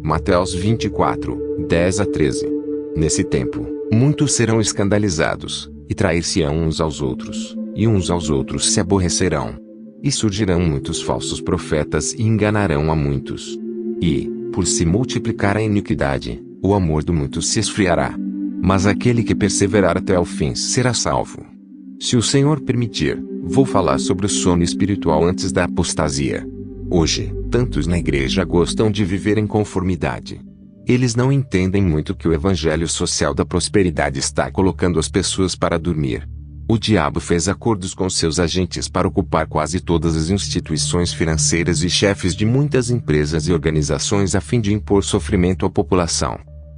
Mateus 24, 10 a 13. Nesse tempo, muitos serão escandalizados, e trair-se-ão uns aos outros, e uns aos outros se aborrecerão. E surgirão muitos falsos profetas e enganarão a muitos. E, por se multiplicar a iniquidade, o amor do muitos se esfriará. Mas aquele que perseverar até ao fim será salvo. Se o Senhor permitir, vou falar sobre o sono espiritual antes da apostasia. Hoje, tantos na igreja gostam de viver em conformidade. Eles não entendem muito que o evangelho social da prosperidade está colocando as pessoas para dormir. O diabo fez acordos com seus agentes para ocupar quase todas as instituições financeiras e chefes de muitas empresas e organizações a fim de impor sofrimento à população.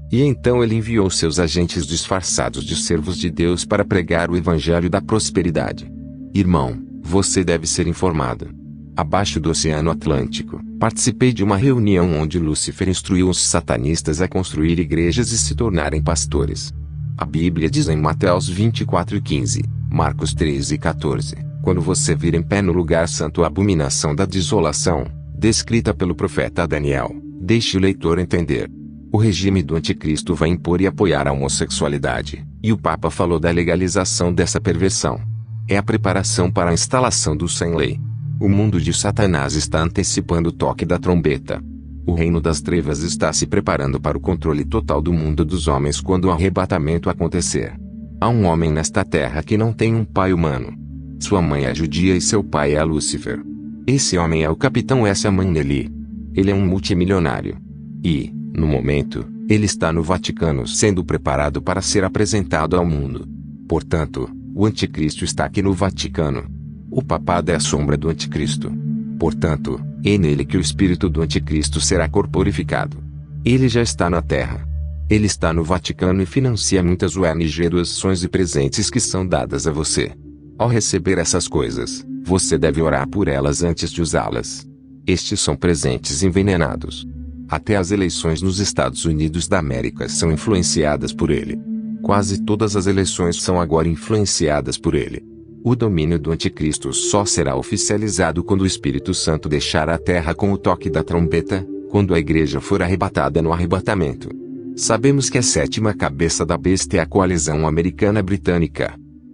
E então ele enviou seus agentes disfarçados de servos de Deus para pregar o evangelho da prosperidade. Irmão, você deve ser informado. Abaixo do Oceano Atlântico, participei de uma reunião onde Lúcifer instruiu os satanistas a construir igrejas e se tornarem pastores. A Bíblia diz em Mateus 24:15, Marcos 13:14, quando você vir em pé no lugar santo a abominação da desolação, descrita pelo profeta Daniel, deixe o leitor entender. O regime do anticristo vai impor e apoiar a homossexualidade, e o Papa falou da legalização dessa perversão. É a preparação para a instalação do sem-lei. O mundo de Satanás está antecipando o toque da trombeta. O reino das trevas está se preparando para o controle total do mundo dos homens quando o arrebatamento acontecer. Há um homem nesta terra que não tem um pai humano. Sua mãe é judia e seu pai é Lúcifer. Esse homem é o capitão S. Manley. Ele é um multimilionário. E, no momento, ele está no Vaticano sendo preparado para ser apresentado ao mundo. Portanto, o anticristo está aqui no Vaticano. O papado é a sombra do anticristo. Portanto, é nele que o espírito do anticristo será corporificado. Ele já está na terra. Ele está no Vaticano e financia muitas ONG doações e presentes que são dadas a você. Ao receber essas coisas, você deve orar por elas antes de usá-las. Estes são presentes envenenados. Até as eleições nos Estados Unidos da América são influenciadas por ele. Quase todas as eleições são agora influenciadas por ele. O domínio do anticristo só será oficializado quando o Espírito Santo deixar a terra com o toque da trombeta, quando a igreja for arrebatada no arrebatamento. Sabemos que a sétima cabeça da besta é a coalizão americana-britânica.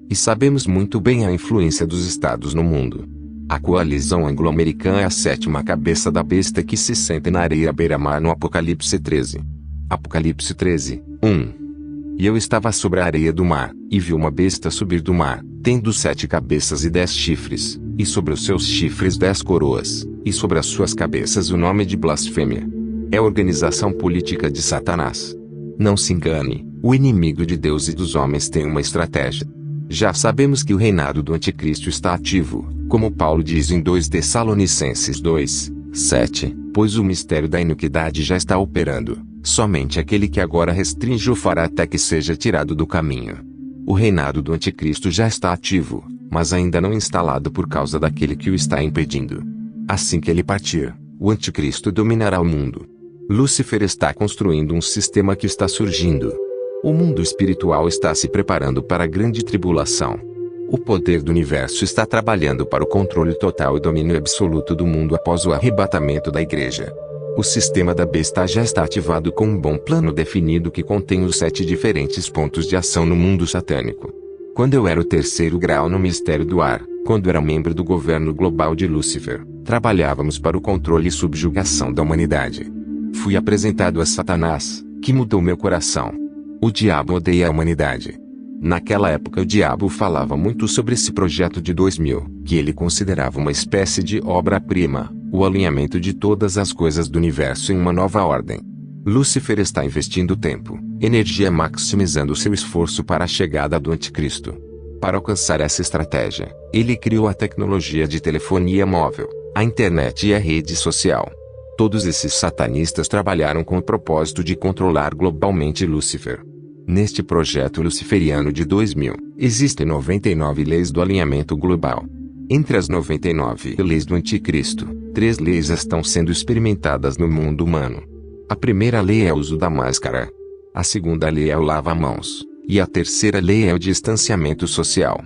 E sabemos muito bem a influência dos estados no mundo. A coalizão anglo-americana é a sétima cabeça da besta que se senta na areia à beira-mar no Apocalipse 13. Apocalipse 13, 1. E eu estava sobre a areia do mar, e vi uma besta subir do mar, tendo 7 cabeças e 10 chifres, e sobre os seus chifres 10 coroas, e sobre as suas cabeças o nome de blasfêmia. É a organização política de Satanás. Não se engane, o inimigo de Deus e dos homens tem uma estratégia. Já sabemos que o reinado do anticristo está ativo, como Paulo diz em 2 Tessalonicenses 2, 7, pois o mistério da iniquidade já está operando. Somente aquele que agora restringe o fará até que seja tirado do caminho. O reinado do anticristo já está ativo, mas ainda não instalado por causa daquele que o está impedindo. Assim que ele partir, o anticristo dominará o mundo. Lúcifer está construindo um sistema que está surgindo. O mundo espiritual está se preparando para a grande tribulação. O poder do universo está trabalhando para o controle total e domínio absoluto do mundo após o arrebatamento da igreja. O sistema da besta já está ativado com um bom plano definido que contém os 7 diferentes pontos de ação no mundo satânico. Quando eu era o 3º grau no Ministério do Ar, quando era membro do governo global de Lúcifer, trabalhávamos para o controle e subjugação da humanidade. Fui apresentado a Satanás, que mudou meu coração. O diabo odeia a humanidade. Naquela época o diabo falava muito sobre esse projeto de 2000, que ele considerava uma espécie de obra-prima, o alinhamento de todas as coisas do universo em uma nova ordem. Lúcifer está investindo tempo, energia maximizando seu esforço para a chegada do anticristo. Para alcançar essa estratégia, ele criou a tecnologia de telefonia móvel, a internet e a rede social. Todos esses satanistas trabalharam com o propósito de controlar globalmente Lúcifer. Neste projeto luciferiano de 2000, existem 99 leis do alinhamento global. Entre as 99 leis do anticristo, 3 leis estão sendo experimentadas no mundo humano. A primeira lei é o uso da máscara. A segunda lei é o lava-mãos. E a terceira lei é o distanciamento social.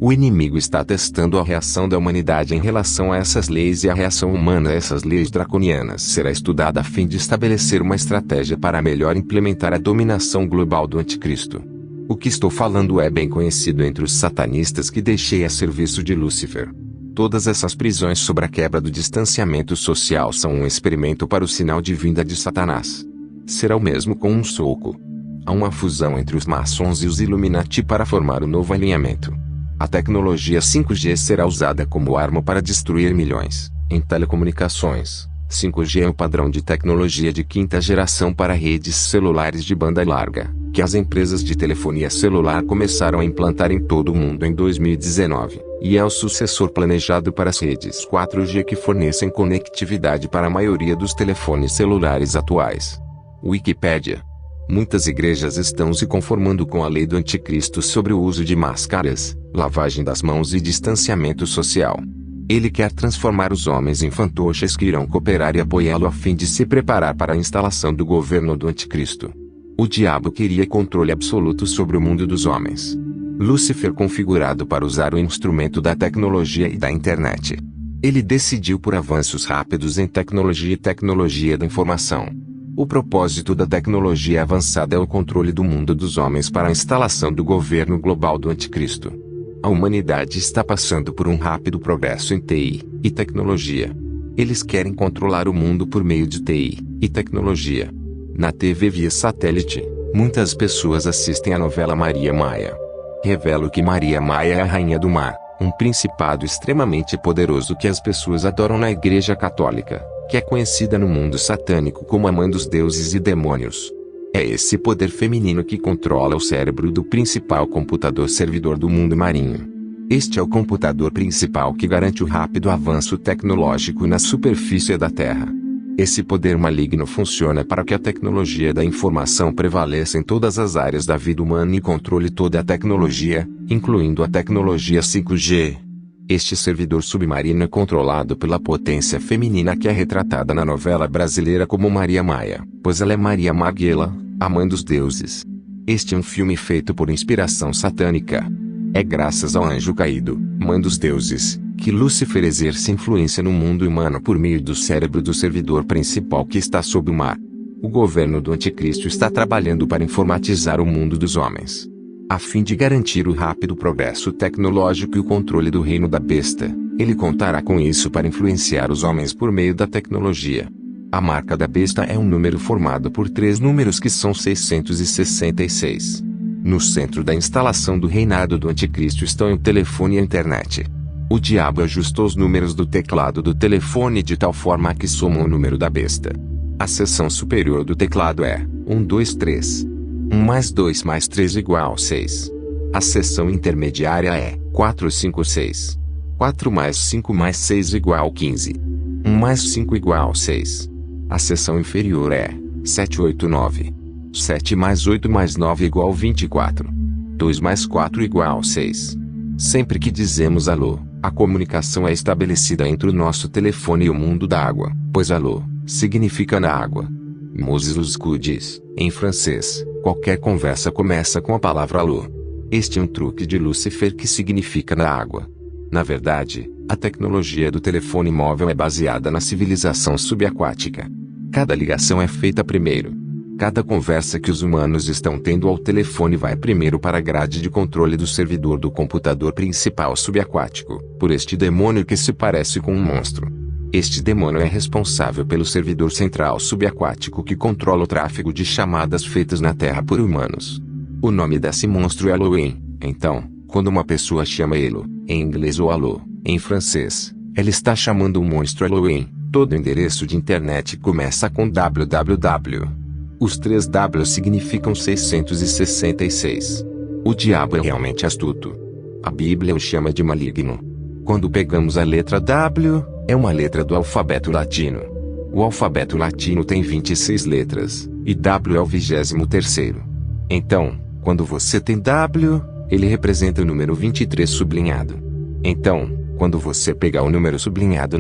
O inimigo está testando a reação da humanidade em relação a essas leis, e a reação humana a essas leis draconianas será estudada a fim de estabelecer uma estratégia para melhor implementar a dominação global do anticristo. O que estou falando é bem conhecido entre os satanistas que deixei a serviço de Lúcifer. Todas essas prisões sobre a quebra do distanciamento social são um experimento para o sinal de vinda de Satanás. Será o mesmo com um soco. Há uma fusão entre os maçons e os Illuminati para formar um novo alinhamento. A tecnologia 5G será usada como arma para destruir milhões. Em telecomunicações, 5G é o padrão de tecnologia de quinta geração para redes celulares de banda larga, que as empresas de telefonia celular começaram a implantar em todo o mundo em 2019, e é o sucessor planejado para as redes 4G que fornecem conectividade para a maioria dos telefones celulares atuais. Wikipédia. Muitas igrejas estão se conformando com a lei do anticristo sobre o uso de máscaras, lavagem das mãos e distanciamento social. Ele quer transformar os homens em fantoches que irão cooperar e apoiá-lo a fim de se preparar para a instalação do governo do anticristo. O diabo queria controle absoluto sobre o mundo dos homens. Lúcifer configurado para usar o instrumento da tecnologia e da internet. Ele decidiu por avanços rápidos em tecnologia e tecnologia da informação. O propósito da tecnologia avançada é o controle do mundo dos homens para a instalação do governo global do anticristo. A humanidade está passando por um rápido progresso em TI e tecnologia. Eles querem controlar o mundo por meio de TI e tecnologia. Na TV via satélite, muitas pessoas assistem à novela Maria Maia. Revelo que Maria Maia é a rainha do mar, um principado extremamente poderoso que as pessoas adoram na Igreja Católica, que é conhecida no mundo satânico como a mãe dos deuses e demônios. É esse poder feminino que controla o cérebro do principal computador servidor do mundo marinho. Este é o computador principal que garante o rápido avanço tecnológico na superfície da Terra. Esse poder maligno funciona para que a tecnologia da informação prevaleça em todas as áreas da vida humana e controle toda a tecnologia, incluindo a tecnologia 5G. Este servidor submarino é controlado pela potência feminina que é retratada na novela brasileira como Maria Maia, pois ela é Maria Maguela, a mãe dos deuses. Este é um filme feito por inspiração satânica. É graças ao anjo caído, mãe dos deuses, que Lúcifer exerce influência no mundo humano por meio do cérebro do servidor principal que está sob o mar. O governo do anticristo está trabalhando para informatizar o mundo dos homens, a fim de garantir o rápido progresso tecnológico e o controle do reino da besta. Ele contará com isso para influenciar os homens por meio da tecnologia. A marca da besta é um número formado por 3 números que são 666. No centro da instalação do reinado do anticristo estão o telefone e a internet. O diabo ajustou os números do teclado do telefone de tal forma que somam o número da besta. A seção superior do teclado é 1, 2, 3. 1 mais 2 mais 3 igual 6. A seção intermediária é 4, 5, 6. 4 mais 5 mais 6 igual 15. 1 mais 5 igual 6. A seção inferior é 7, 8, 9. 7 mais 8 mais 9 igual 24. 2 mais 4 igual 6. Sempre que dizemos alô, a comunicação é estabelecida entre o nosso telefone e o mundo da água, pois alô significa na água. Moses Luscu diz, em francês, qualquer conversa começa com a palavra alô. Este é um truque de Lúcifer que significa na água. Na verdade, a tecnologia do telefone móvel é baseada na civilização subaquática. Cada ligação é feita primeiro. Cada conversa que os humanos estão tendo ao telefone vai primeiro para a grade de controle do servidor do computador principal subaquático, por este demônio que se parece com um monstro. Este demônio é responsável pelo servidor central subaquático que controla o tráfego de chamadas feitas na Terra por humanos. O nome desse monstro é Halloween. Então, quando uma pessoa chama Elo, em inglês ou alô, em francês, ela está chamando o monstro Halloween. Todo endereço de internet começa com www. Os 3 W significam 666. O diabo é realmente astuto. A Bíblia o chama de maligno. Quando pegamos a letra W, é uma letra do alfabeto latino. O alfabeto latino tem 26 letras, e W é o 23º. Então, quando você tem W, ele representa o número 23 sublinhado. Então, quando você pegar o número sublinhado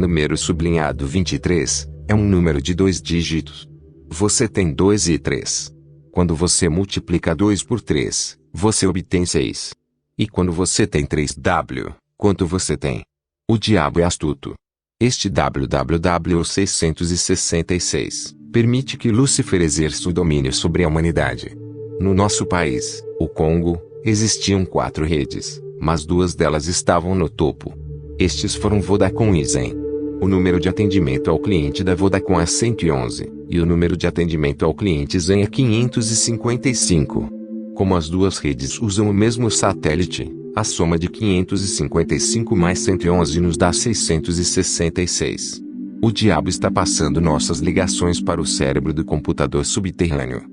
23, é um número de 2 dígitos. Você tem 2 e 3. Quando você multiplica 2 por 3, você obtém 6. E quando você tem 3W, quanto você tem? O diabo é astuto. Este WWW 666 permite que Lúcifer exerça o domínio sobre a humanidade. No nosso país, o Congo, existiam 4 redes, mas 2 delas estavam no topo. Estes foram Vodacom e Zen. O número de atendimento ao cliente da Vodacom é 111, e o número de atendimento ao cliente Zen é 555. Como as 2 redes usam o mesmo satélite, a soma de 555 mais 111 nos dá 666. O diabo está passando nossas ligações para o cérebro do computador subterrâneo.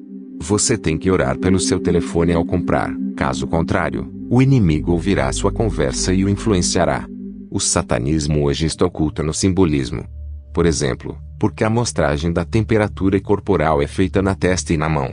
Você tem que orar pelo seu telefone ao comprar, caso contrário, o inimigo ouvirá sua conversa e o influenciará. O satanismo hoje está oculto no simbolismo. Por exemplo, porque a amostragem da temperatura corporal é feita na testa e na mão.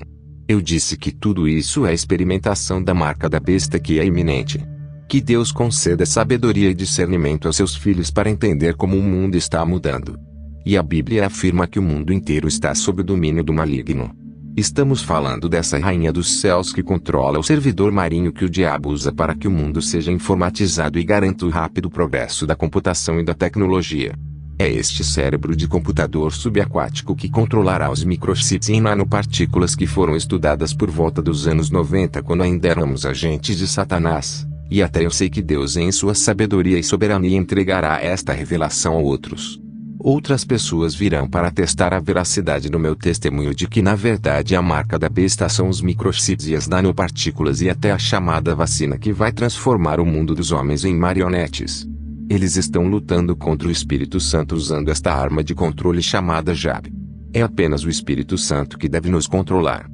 Eu disse que tudo isso é experimentação da marca da besta que é iminente. Que Deus conceda sabedoria e discernimento aos seus filhos para entender como o mundo está mudando. E a Bíblia afirma que o mundo inteiro está sob o domínio do maligno. Estamos falando dessa rainha dos céus que controla o servidor marinho que o diabo usa para que o mundo seja informatizado e garanta o rápido progresso da computação e da tecnologia. É este cérebro de computador subaquático que controlará os microchips em nanopartículas que foram estudadas por volta dos anos 90 quando ainda éramos agentes de Satanás. E até eu sei que Deus em sua sabedoria e soberania entregará esta revelação a outros. Outras pessoas virão para testar a veracidade do meu testemunho de que na verdade a marca da besta são os microchips e as nanopartículas e até a chamada vacina que vai transformar o mundo dos homens em marionetes. Eles estão lutando contra o Espírito Santo usando esta arma de controle chamada Jab. É apenas o Espírito Santo que deve nos controlar.